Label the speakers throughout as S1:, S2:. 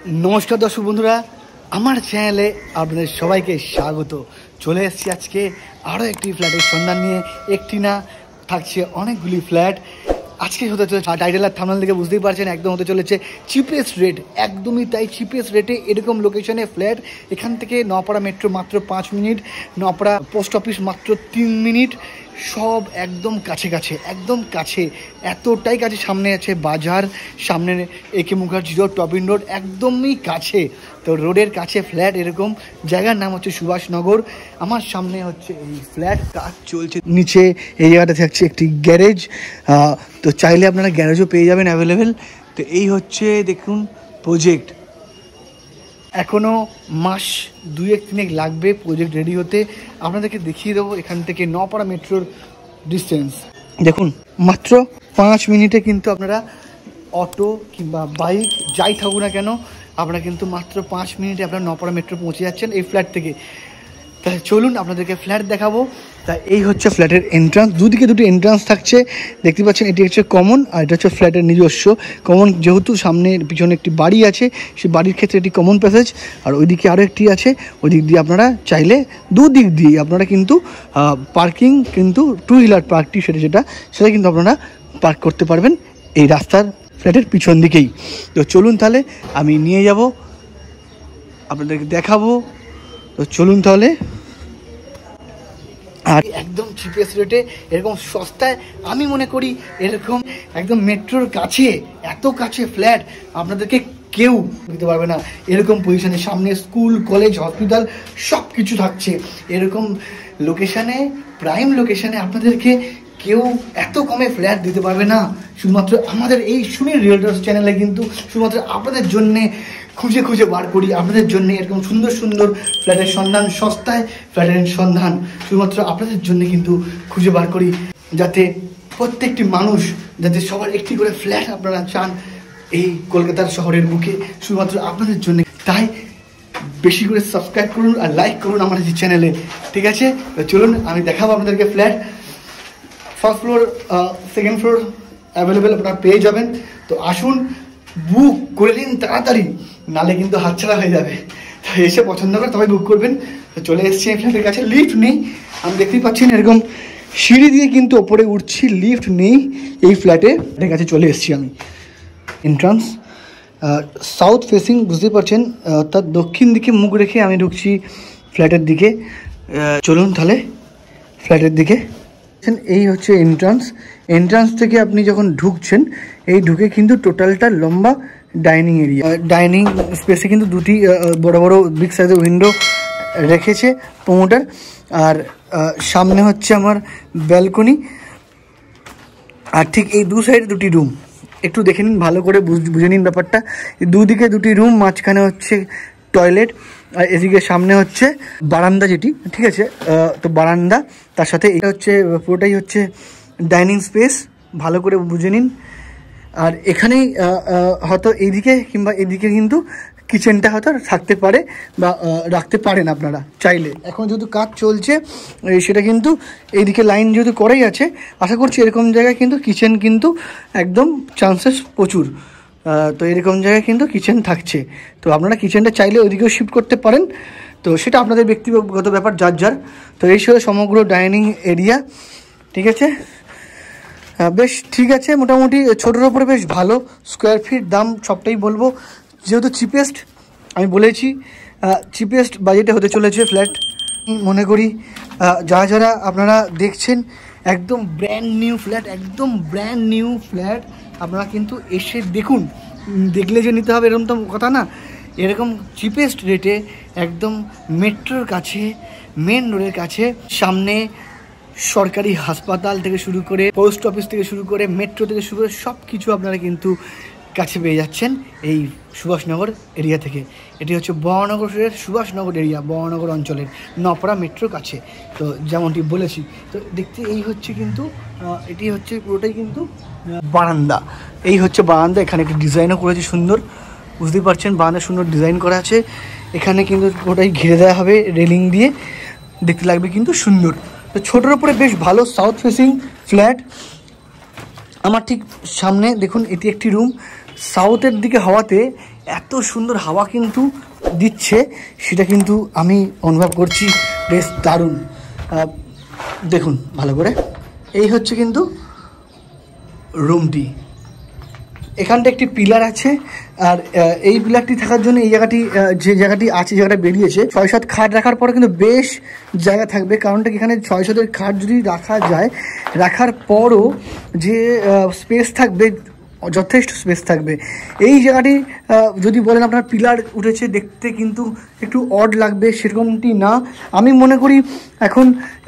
S1: नमस्कार दर्शक बंधुरा আমার চ্যানেলে আপনাদের সবাইকে স্বাগত। চলে এসেছি আজকে আরও একটি ফ্ল্যাটের সন্ধান নিয়ে। একটি না, থাকছে অনেকগুলি ফ্ল্যাট। আজকে হতে চলেছে, টাইটেল আর থাম্বনেল দেখে বুঝতেই পারছেন, একদম হতে চলেছে চিপেস্ট রেট। একদমই তাই, চিপেস্ট রেটে এরকম লোকেশনে ফ্ল্যাট। এখান থেকে নপাড়া মেট্রো মাত্র 5 মিনিট, নপাড়া পোস্ট অফিস মাত্র 3 মিনিট, সব একদম কাছে কাছে, একদম কাছে, এতটাই কাছে। সামনে আছে বাজার, সামনে একে মুখার্জি রোড, টপিন রোড, একদমই কাছে। তো রোডের কাছে ফ্ল্যাট, এরকম জায়গার নাম হচ্ছে সুভাষনগর। আমার সামনে হচ্ছে এই ফ্ল্যাট, কাজ চলছে। নিচে এই জায়গাটা থাকছে একটি গ্যারেজ, তো চাইলে আপনারা গ্যারেজও পেয়ে যাবেন অ্যাভেলেবেল। তো এই হচ্ছে দেখুন প্রজেক্ট। এখনও মাস 2-3 লাগবে প্রজেক্ট রেডি হতে। আপনাদেরকে দেখিয়ে দেবো এখান থেকে নপাড়া মেট্রোর ডিস্টেন্স। দেখুন মাত্র 5 মিনিটে কিন্তু আপনারা অটো কিংবা বাইক যাই থাকুক না কেন, আপনারা কিন্তু মাত্র 5 মিনিটে আপনারা নপাড়া মেট্রো পৌঁছে যাচ্ছেন এই ফ্ল্যাট থেকে। তাহলে চলুন আপনাদেরকে ফ্ল্যাট দেখাবো। তা এই হচ্ছে ফ্ল্যাটের এন্ট্রান্স। দুদিকে দুটি এন্ট্রান্স থাকছে, দেখতে পাচ্ছেন। এটি হচ্ছে কমন, আর এটা হচ্ছে ফ্ল্যাটের নিজস্ব। কমন যেহেতু সামনে পিছনে একটি বাড়ি আছে, সেই বাড়ির ক্ষেত্রে এটি কমন প্যাসেজ, আর ওইদিকে আরও একটি আছে। ওই দিক দিয়ে আপনারা চাইলে দুদিক দিয়ে আপনারা কিন্তু পার্কিং, কিন্তু টু হুইলার পার্কটি সেটা কিন্তু আপনারা পার্ক করতে পারবেন এই রাস্তার ফ্ল্যাটের পিছন দিকেই। তো চলুন তাহলে আমি নিয়ে যাব, আপনাদেরকে দেখাবো। তো চলুন তাহলে। আর একদম চিপেস্ট রেটে, এরকম সস্তায়, আমি মনে করি এরকম একদম মেট্রোর কাছে, এত কাছে ফ্ল্যাট আপনাদেরকে কেউ দিতে পারবে না। এরকম পজিশনে, সামনে স্কুল, কলেজ, হসপিটাল সব কিছু থাকছে। এরকম লোকেশানে, প্রাইম লোকেশানে আপনাদেরকে কেউ এত কমে ফ্ল্যাট দিতে পারবে না। শুধুমাত্র আমাদের এই সুনীল রিয়েলটার্স চ্যানেলে কিন্তু শুধুমাত্র আপনাদের জন্যে খুঁজে খুঁজে বার করি, আপনাদের জন্য এরকম সুন্দর সুন্দর ফ্ল্যাটের সন্ধান, সস্তায় ফ্ল্যাটের সন্ধান শুধুমাত্র আপনাদের জন্য কিন্তু খুঁজে বার করি, যাতে প্রত্যেকটি মানুষ, যাতে সবার একটি করে ফ্ল্যাট আপনারা চান এই কলকাতার শহরের বুকে, শুধুমাত্র আপনাদের জন্য। তাই বেশি করে সাবস্ক্রাইব করুন আর লাইক করুন আমার এই চ্যানেলে, ঠিক আছে? তো চলুন আমি দেখাবো আপনাদেরকে flat. First floor, second floor available আপনারা পেয়ে যাবেন। তো আসুন, বুক করে নিন তাড়াতাড়ি, নালে কিন্তু হাতছাড়া হয়ে যাবে। তো এসে পছন্দ করে তবে বুক করবেন। তো চলে এসেছি এই ফ্ল্যাটের কাছে। লিফট নেই, আমি দেখতেই পাচ্ছেন, এরকম সিঁড়ি দিয়ে কিন্তু ওপরে উঠছি, লিফট নেই এই ফ্ল্যাটের কাছে। চলে এসেছি আমি। এন্ট্রান্স সাউথ ফেসিং, বুঝতেই পারছেন, অর্থাৎ দক্ষিণ দিকে মুখ রেখে আমি ঢুকছি ফ্ল্যাটের দিকে। চলুন তাহলে ফ্ল্যাটের দিকে। এই হচ্ছে এন্ট্রান্স। এন্ট্রান্স থেকে আপনি যখন ঢুকছেন, এই ঢুকে কিন্তু টোটালটা লম্বা ডাইনিং এরিয়া। ডাইনিং স্পেসে কিন্তু দুটি বড় বড় বিগ সাইজের উইন্ডো রেখেছে প্রমোটার। আর সামনে হচ্ছে আমার ব্যালকনি, আর ঠিক এই দু সাইডে দুটি রুম। একটু দেখে নিন, ভালো করে বুঝে নিন ব্যাপারটা। দুদিকে দুটি রুম, মাঝখানে হচ্ছে টয়লেট, আর এদিকে সামনে হচ্ছে বারান্দা, যেটি ঠিক আছে। তো বারান্দা, তার সাথে এটা হচ্ছে পুরোটাই হচ্ছে ডাইনিং স্পেস, ভালো করে বুঝে নিন। আর এখানেই হয়তো এইদিকে কিংবা এদিকে কিন্তু কিচেনটা হয়তো থাকতে পারে বা রাখতে পারেন আপনারা চাইলে। এখন যেহেতু কাজ চলছে, সেটা কিন্তু এইদিকে লাইন যেহেতু করেই আছে, আশা করছি এরকম জায়গায় কিন্তু কিচেন কিন্তু একদম চান্সেস প্রচুর। তো এরকম জায়গায় কিন্তু কিচেন থাকছে। তো আপনারা কিচেনটা চাইলে ওইদিকেও শিফট করতে পারেন, তো সেটা আপনাদের ব্যক্তিগত ব্যাপার, যার যার। তো এই ছিল সমগ্র ডাইনিং এরিয়া, ঠিক আছে। বেশ ঠিক আছে, মোটামুটি ছোটোর ওপরে বেশ ভালো। স্কোয়ার ফিট দাম সবটাই বলবো, যেহেতু চিপেস্ট, আমি বলেছি চিপেস্ট বাজেটে হতে চলেছে ফ্ল্যাট। মনে করি যারা আপনারা দেখছেন, একদম ব্র্যান্ড নিউ ফ্ল্যাট, একদম ব্র্যান্ড নিউ ফ্ল্যাট। আপনারা কিন্তু এসে দেখুন, দেখলে যে নিতে হবে এরকম তো কথা না। এরকম চিপেস্ট রেটে একদম মেট্রোর কাছে, মেন রোডের কাছে, সামনে সরকারি হাসপাতাল থেকে শুরু করে, পোস্ট অফিস থেকে শুরু করে, মেট্রো থেকে শুরু করে সব কিছু আপনারা কিন্তু কাছে পেয়ে যাচ্ছেন এই সুভাষনগর এরিয়া থেকে। এটি হচ্ছে বরানগরের সুভাষনগর এরিয়া, বরানগর অঞ্চলের নপাড়া মেট্রোর কাছে। তো যেমনটি বলেছি, তো দেখতে এই হচ্ছে কিন্তু এটি হচ্ছে পুরোটাই কিন্তু বারান্দা। এই হচ্ছে বারান্দা, এখানে একটি ডিজাইনও করেছে সুন্দর, বুঝতেই পারছেন বারান্দা সুন্দর ডিজাইন করা আছে। এখানে কিন্তু পুরোটাই ঘিরে দেওয়া হবে রেলিং দিয়ে, দেখতে লাগবে কিন্তু সুন্দর। তো ছোটোর উপরে বেশ ভালো সাউথ ফেসিং ফ্ল্যাট। আমার ঠিক সামনে দেখুন, এটি একটি রুম। সাউথের দিকে হওয়াতে এত সুন্দর হাওয়া কিন্তু দিচ্ছে, সেটা কিন্তু আমি অনুভব করছি, বেশ দারুণ। দেখুন ভালো করে, এই হচ্ছে কিন্তু রুমটি। এখানটা একটি পিলার আছে, আর এই পিলারটি থাকার জন্য এই জায়গাটি যে জায়গাটি আছে, জায়গাটা বেরিয়েছে 6-7 খাট রাখার পরে কিন্তু বেশ জায়গা থাকবে। কারণটা কি, এখানে 6-7 খাট যদি রাখা যায়, রাখার পরও যে স্পেস থাকবে, যথেষ্ট স্পেস থাকবে। এই জায়গাটি যদি বলেন আপনার পিলার উঠেছে, দেখতে কিন্তু একটু অড লাগবে, সেরকমটি না। আমি মনে করি এখন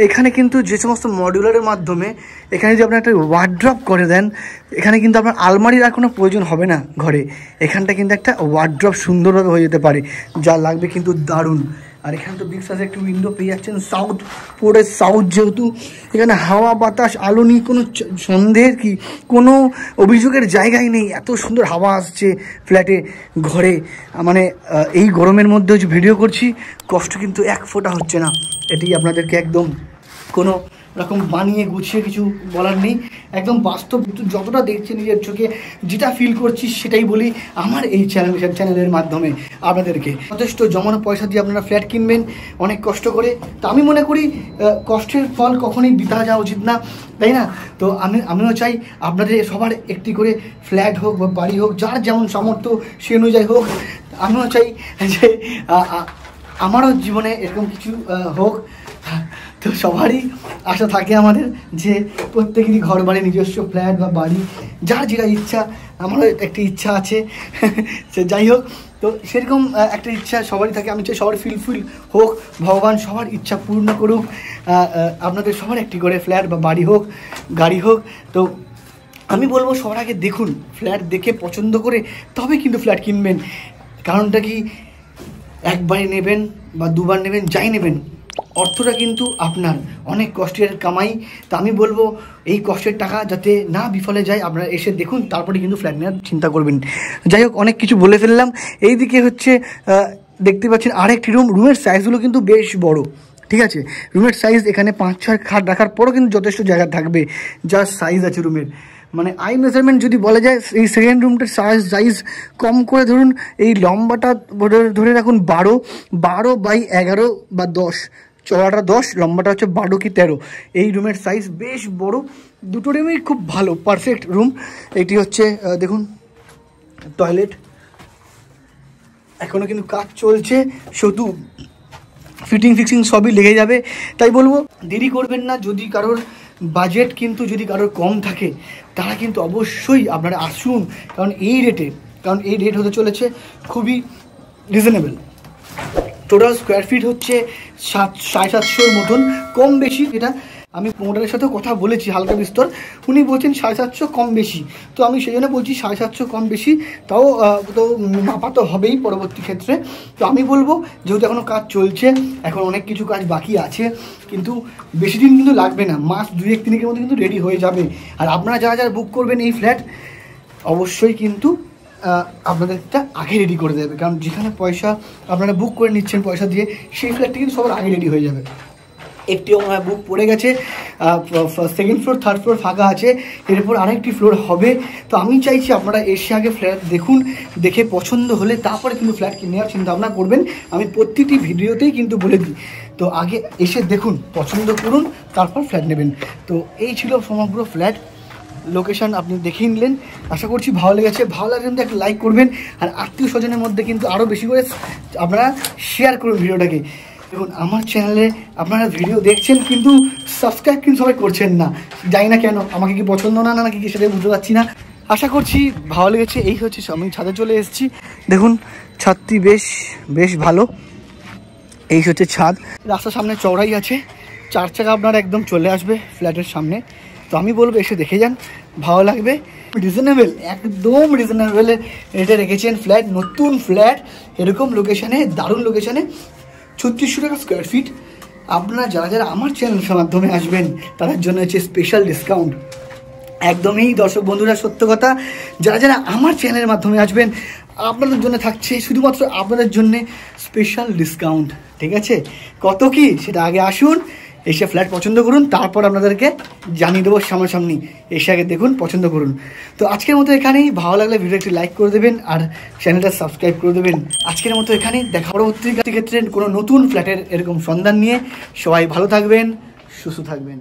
S1: এখানে কিন্তু যে সমস্ত মডিউলারের মাধ্যমে এখানে যদি আপনার একটা ওয়ার্ড্রপ করে দেন, এখানে কিন্তু আপনার আলমারি রাখার প্রয়োজন হবে না ঘরে। এখানটা কিন্তু একটা ওয়ার্ড্রপ সুন্দরভাবে হয়ে যেতে পারে, যা লাগবে কিন্তু দারুণ। আর এখানে তো বিগ সাইজের একটি উইন্ডো পেয়ে যাচ্ছেন, সাউথ পোর্টের সাউথ, যেহেতু এখানে হাওয়া বাতাস আলো নিয়ে কোনো সন্দেহের কি কোনো অভিযোগের জায়গায় নেই। এত সুন্দর হাওয়া আসছে ফ্ল্যাটে, ঘরে। মানে এই গরমের মধ্যে যে ভিডিও করছি, কষ্ট কিন্তু এক ফোঁটা হচ্ছে না। এটি আপনাদেরকে একদম কোনো রকম বানিয়ে গুছিয়ে কিছু বলার নেই, একদম বাস্তব যতটা দেখছি নিজের চোখে, যেটা ফিল করছি সেটাই বলি আমার এই চ্যানেলের মাধ্যমে আপনাদেরকে। যথেষ্ট জমানো পয়সা দিয়ে আপনারা ফ্ল্যাট কিনবেন অনেক কষ্ট করে, তো আমি মনে করি কষ্টের ফল কখনোই বৃথা যাওয়া উচিত না, তাই না? তো আমিও চাই আপনাদের সবার একটি করে ফ্ল্যাট হোক বা বাড়ি হোক, যার যেমন সামর্থ্য সে অনুযায়ী হোক। আমিও চাই যে আমারও জীবনে এরকম কিছু হোক। তো সবারই আশা থাকে আমাদের যে প্রত্যেকেরই ঘর বাড়ি, নিজস্ব ফ্ল্যাট বা বাড়ি, যার যেটা ইচ্ছা। আমারও একটি ইচ্ছা আছে, সে যাই হোক, তো সেরকম একটা ইচ্ছা সবারই থাকে। আমি চাই সবার ফিল হোক, ভগবান সবার ইচ্ছা পূর্ণ করুক। আপনাদের সবার একটি করে ফ্ল্যাট বা বাড়ি হোক, গাড়ি হোক। তো আমি বলবো সবার আগে দেখুন, ফ্ল্যাট দেখে পছন্দ করে তবে কিন্তু ফ্ল্যাট কিনবেন। কারণটা কি, একবারে নেবেন বা দুবার নেবেন, যাই নেবেন, অর্থটা কিন্তু আপনার, অনেক কষ্টের কামাই। তা আমি বলবো এই কষ্টের টাকা যাতে না বিফলে যায়, আপনারা এসে দেখুন, তারপরে কিন্তু ফ্ল্যাট নেওয়ার চিন্তা করবেন। যাই হোক, অনেক কিছু বলে ফেললাম। এইদিকে হচ্ছে দেখতে পাচ্ছেন আরেকটি রুমের সাইজগুলো কিন্তু বেশ বড়, ঠিক আছে? রুমের সাইজ এখানে 5-6 খাট রাখার পরও কিন্তু যথেষ্ট জায়গা থাকবে, যা সাইজ আছে রুমের। মানে আই মেজারমেন্ট যদি বলা যায়, এই সেকেন্ড রুমটার সাইজ কম করে ধরুন, এই লম্বাটা ধরে রাখুন 12 বা 10, চওড়াটা 10, লম্বাটা হচ্ছে 12 কি 13। এই রুমের সাইজ বেশ বড়, দুটো রুমই খুব ভালো, পারফেক্ট রুম। এটি হচ্ছে দেখুন টয়লেট, এখনও কিন্তু কাজ চলছে, শুধু ফিক্সিং সবই লেগে যাবে। তাই বলবো দেরি করবেন না। যদি কারোর বাজেট কিন্তু যদি কারোর কম থাকে, তারা কিন্তু অবশ্যই আপনারা আসুন, কারণ এই রেট হতে চলেছে খুবই রিজনেবল। টোটাল স্কোয়ার ফিট হচ্ছে 750-700 মতন, কম বেশি। এটা আমি প্রোমোটারের সাথেও কথা বলেছি হালকা বিস্তর, উনি বলছেন 750 কম বেশি। তো আমি সেই জন্য বলছি 750 কম বেশি, তাও তো মাপা তো হবেই পরবর্তী ক্ষেত্রে। তো আমি বলবো, যেহেতু এখনও কাজ চলছে, এখন অনেক কিছু কাজ বাকি আছে, কিন্তু বেশি দিন কিন্তু লাগবে না, মাস 2-1-3 মধ্যে কিন্তু রেডি হয়ে যাবে। আর আপনারা যারা বুক করবেন এই ফ্ল্যাট, অবশ্যই কিন্তু আপনাদেরটা আগে রেডি করে দেবে, কারণ যেখানে পয়সা আপনারা বুক করে নিচ্ছেন পয়সা দিয়ে, সেই ফ্ল্যাটটি কিন্তু সবার আগে রেডি হয়ে যাবে। একটিও বুক পড়ে গেছে, সেকেন্ড ফ্লোর, থার্ড ফ্লোর ফাঁকা আছে, এরপর আরেকটি ফ্লোর হবে। তো আমি চাইছি আপনারা এসে আগে ফ্ল্যাট দেখুন, দেখে পছন্দ হলে তারপরে কিন্তু ফ্ল্যাট নেওয়ার চিন্তাভাবনা করবেন। আমি প্রতিটি ভিডিওতেই কিন্তু বলে দিই, তো আগে এসে দেখুন, পছন্দ করুন, তারপর ফ্ল্যাট নেবেন। তো এই ছিল সমগ্র ফ্ল্যাট লোকেশন, আপনি দেখে নিলেন। আশা করছি ভালো লেগেছে। ভালো লাগলে কিন্তু একটা লাইক করবেন, আর আত্মীয় স্বজনের মধ্যে কিন্তু আরও বেশি করে আপনারা শেয়ার করুন ভিডিওটাকে। দেখুন আমার চ্যানেলে আপনারা ভিডিও দেখছেন, কিন্তু সাবস্ক্রাইব কিন্তু সবাই করছেন না, জানি না কেন। আমাকে কি পছন্দ না নাকি কি, সেটাই বুঝতে পারছি না। আশা করছি ভালো লেগেছে। এই হচ্ছে আমি ছাদে চলে এসেছি, দেখুন ছাদটি বেশ ভালো। এই হচ্ছে ছাদ, রাস্তার সামনে চওড়াই আছে, 4 চাকা আপনার একদম চলে আসবে ফ্ল্যাটের সামনে। তো আমি বলবো এসে দেখে যান, ভালো লাগবে। রিজনেবল, একদম রিজনেবল রেটে রেখেছেন ফ্ল্যাট, নতুন ফ্ল্যাট, এরকম লোকেশানে, দারুণ লোকেশানে, 3600 টাকা স্কোয়ার ফিট। আপনারা যারা আমার চ্যানেলের মাধ্যমে আসবেন, তাদের জন্য হচ্ছে স্পেশাল ডিসকাউন্ট। একদমই দর্শক বন্ধুরা, সত্য কথা, যারা আমার চ্যানেলের মাধ্যমে আসবেন, আপনাদের জন্য থাকছে শুধুমাত্র আপনাদের জন্য স্পেশাল ডিসকাউন্ট, ঠিক আছে? কত কি সেটা আগে আসুন, এসে ফ্ল্যাট পছন্দ করুন, তারপর আপনাদেরকে জানিয়ে দেবো সামনাসামনি। এসে আগে দেখুন, পছন্দ করুন। তো আজকের মতো এখানেই, ভালো লাগলে ভিডিও একটি লাইক করে দেবেন আর চ্যানেলটা সাবস্ক্রাইব করে দেবেন। আজকের মতো এখানেই, দেখা পরবর্তী ক্ষেত্রে কোনো নতুন ফ্ল্যাটের এরকম সন্ধান নিয়ে। সবাই ভালো থাকবেন, সুস্থ থাকবেন।